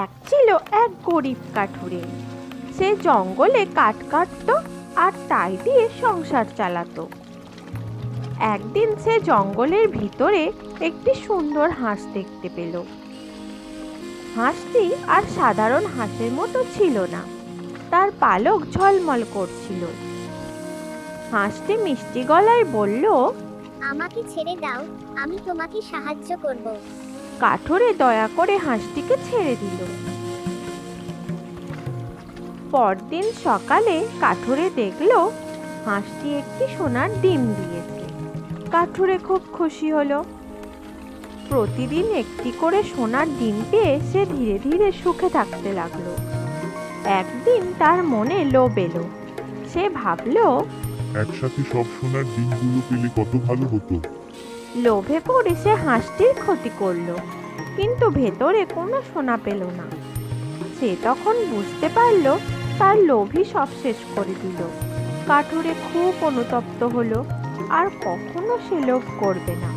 এক ছিল এক গরিব কাঠুরে। সে জঙ্গলে কাঠ কাটতো আর তাই দিয়ে সংসার চালাতো। একদিন সে জঙ্গলের ভিতরে একটি সুন্দর হাঁস দেখতে পেল। হাঁসটি আর সাধারণ হাঁসের মতো ছিল না, তার পালক ঝলমল করছিল। হাঁসটি মিষ্টি গলায় বলল, আমাকে ছেড়ে দাও, আমি তোমাকে সাহায্য করব। কাঠুরে দয়া করে হাঁসটিকে ছেড়ে দিল। পরদিন সকালে কাঠুরে দেখল হাঁসটি একটি সোনার ডিম দিয়েছে। কাঠুরে খুব খুশি হলো। প্রতিদিন একটি করে সোনার ডিম পেয়ে সে ধীরে ধীরে সুখে থাকতে লাগলো। একদিন তার মনে লোভ এলো। সে ভাবলো, একসাথে সব সোনার ডিমগুলো পেলে কত ভালো হতো। লোভে পড়ে সে হাঁসটির ক্ষতি করলো, কিন্তু ভেতরে কোনো সোনা পেল না। সে তখন বুঝতে পারল তার লোভই সব শেষ করে দিল। কাঠুরে খুব অনুতপ্ত হলো, আর কখনো সে লোভ করবে না।